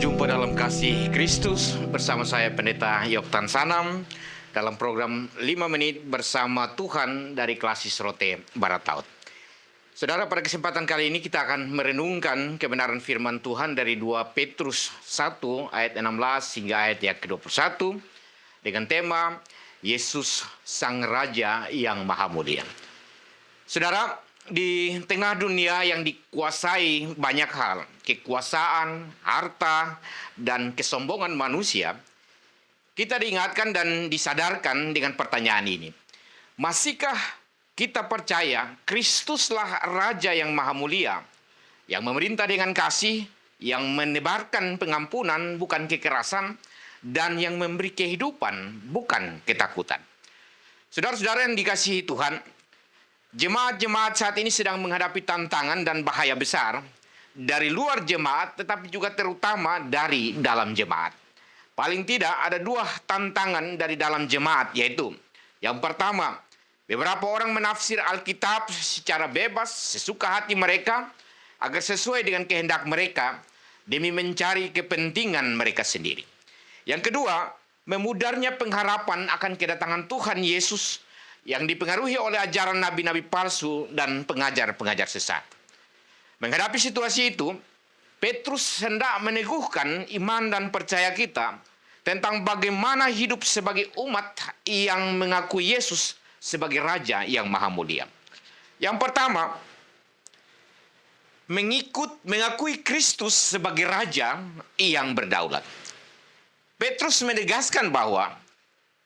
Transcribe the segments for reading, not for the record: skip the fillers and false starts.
Berjumpa dalam kasih Kristus bersama saya Pendeta Yoktan Sanam dalam program 5 menit bersama Tuhan dari Klasis Rote Barat Laut. Saudara, pada kesempatan kali ini kita akan merenungkan kebenaran firman Tuhan dari 2 Petrus 1 ayat 16 hingga ayat yang ke-21 dengan tema Yesus Sang Raja yang Maha Mulia. Saudara, di tengah dunia yang dikuasai banyak hal, kekuasaan, harta, dan kesombongan manusia, kita diingatkan dan disadarkan dengan pertanyaan ini. Masihkah kita percaya Kristuslah Raja yang Maha Mulia, yang memerintah dengan kasih, yang menebarkan pengampunan bukan kekerasan, dan yang memberi kehidupan bukan ketakutan? Saudara-saudara yang dikasihi Tuhan, jemaat-jemaat saat ini sedang menghadapi tantangan dan bahaya besar dari luar jemaat, tetapi juga terutama dari dalam jemaat. Paling tidak ada 2 tantangan dari dalam jemaat, yaitu yang pertama, beberapa orang menafsir Alkitab secara bebas, sesuka hati mereka, agar sesuai dengan kehendak mereka, demi mencari kepentingan mereka sendiri. Yang kedua, memudarnya pengharapan akan kedatangan Tuhan Yesus yang dipengaruhi oleh ajaran nabi-nabi palsu dan pengajar-pengajar sesat. Menghadapi situasi itu, Petrus hendak meneguhkan iman dan percaya kita tentang bagaimana hidup sebagai umat yang mengakui Yesus sebagai Raja yang Maha Mulia. Yang pertama, mengakui Kristus sebagai Raja yang berdaulat. Petrus menegaskan bahwa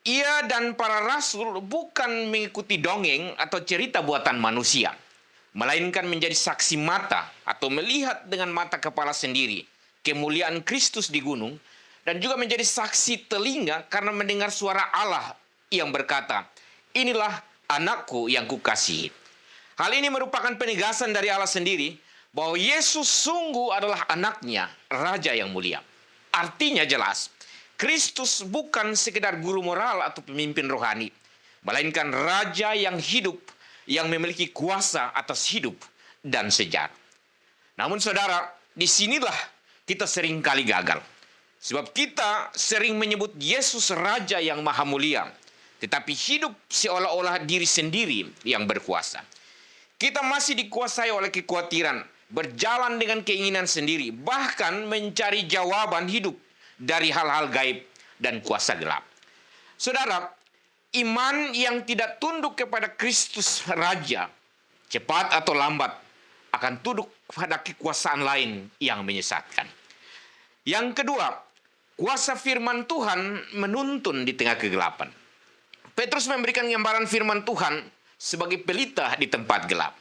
ia dan para rasul bukan mengikuti dongeng atau cerita buatan manusia, melainkan menjadi saksi mata atau melihat dengan mata kepala sendiri kemuliaan Kristus di gunung, dan juga menjadi saksi telinga karena mendengar suara Allah yang berkata, "Inilah anakku yang kukasihi." Hal ini merupakan penegasan dari Allah sendiri bahwa Yesus sungguh adalah anaknya, Raja yang mulia. Artinya jelas, Kristus bukan sekedar guru moral atau pemimpin rohani, melainkan Raja yang hidup, yang memiliki kuasa atas hidup dan sejarah. Namun saudara, disinilah kita sering kali gagal. Sebab kita sering menyebut Yesus Raja yang Maha Mulia, tetapi hidup seolah-olah diri sendiri yang berkuasa. Kita masih dikuasai oleh kekhawatiran, berjalan dengan keinginan sendiri, bahkan mencari jawaban hidup dari hal-hal gaib dan kuasa gelap. Saudara, iman yang tidak tunduk kepada Kristus Raja, cepat atau lambat akan tunduk pada kekuasaan lain yang menyesatkan. Yang kedua, kuasa firman Tuhan menuntun di tengah kegelapan. Petrus memberikan gambaran firman Tuhan sebagai pelita di tempat gelap.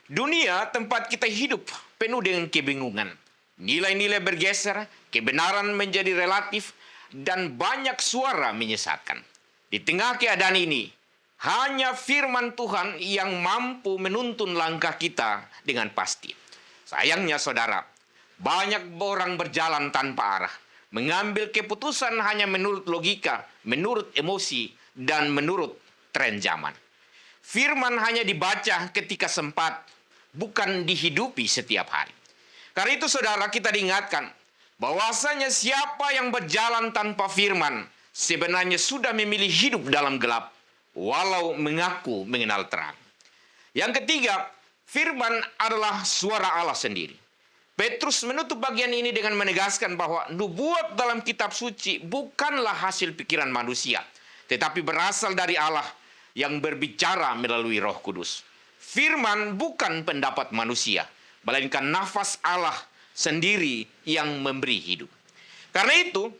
Dunia tempat kita hidup penuh dengan kebingungan. Nilai-nilai bergeser, kebenaran menjadi relatif, dan banyak suara menyesatkan. Di tengah keadaan ini, hanya firman Tuhan yang mampu menuntun langkah kita dengan pasti. Sayangnya saudara, banyak orang berjalan tanpa arah, mengambil keputusan hanya menurut logika, menurut emosi, dan menurut tren zaman. Firman hanya dibaca ketika sempat, bukan dihidupi setiap hari. Karena itu saudara, kita diingatkan bahwasanya siapa yang berjalan tanpa firman sebenarnya sudah memilih hidup dalam gelap, walau mengaku mengenal terang. Yang ketiga, firman adalah suara Allah sendiri. Petrus menutup bagian ini dengan menegaskan bahwa nubuat dalam kitab suci bukanlah hasil pikiran manusia, tetapi berasal dari Allah yang berbicara melalui Roh Kudus. Firman bukan pendapat manusia, melainkan nafas Allah sendiri yang memberi hidup. Karena itu,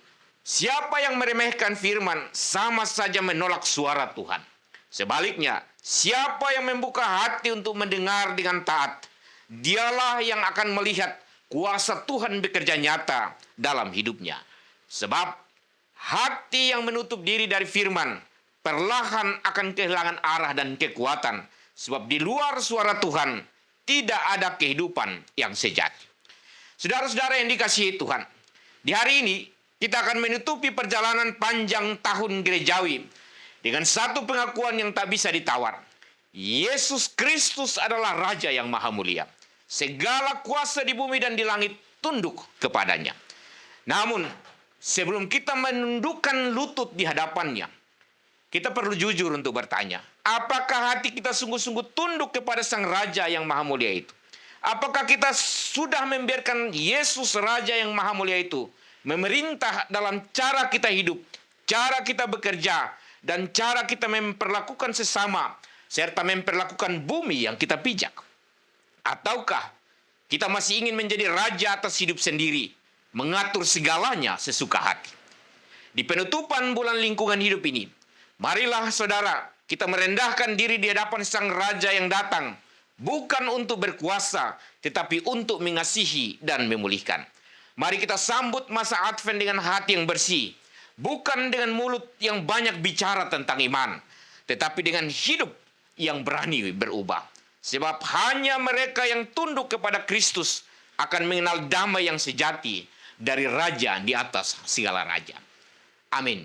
siapa yang meremehkan firman sama saja menolak suara Tuhan. Sebaliknya, siapa yang membuka hati untuk mendengar dengan taat, dialah yang akan melihat kuasa Tuhan bekerja nyata dalam hidupnya. Sebab hati yang menutup diri dari firman perlahan akan kehilangan arah dan kekuatan. Sebab di luar suara Tuhan tidak ada kehidupan yang sejati. Saudara-saudara yang dikasihi Tuhan, di hari ini kita akan menutupi perjalanan panjang tahun gerejawi dengan satu pengakuan yang tak bisa ditawar. Yesus Kristus adalah Raja yang Maha Mulia. Segala kuasa di bumi dan di langit tunduk kepadanya. Namun, sebelum kita menundukkan lutut di hadapannya, kita perlu jujur untuk bertanya, apakah hati kita sungguh-sungguh tunduk kepada Sang Raja yang Maha Mulia itu? Apakah kita sudah membiarkan Yesus Raja yang Maha Mulia itu memerintah dalam cara kita hidup, cara kita bekerja, dan cara kita memperlakukan sesama, serta memperlakukan bumi yang kita pijak? Ataukah kita masih ingin menjadi raja atas hidup sendiri, mengatur segalanya sesuka hati? Di penutupan bulan lingkungan hidup ini, marilah saudara, kita merendahkan diri di hadapan Sang Raja yang datang, bukan untuk berkuasa, tetapi untuk mengasihi dan memulihkan. Mari kita sambut masa Advent dengan hati yang bersih, bukan dengan mulut yang banyak bicara tentang iman, tetapi dengan hidup yang berani berubah. Sebab hanya mereka yang tunduk kepada Kristus akan mengenal damai yang sejati dari Raja di atas segala raja. Amin.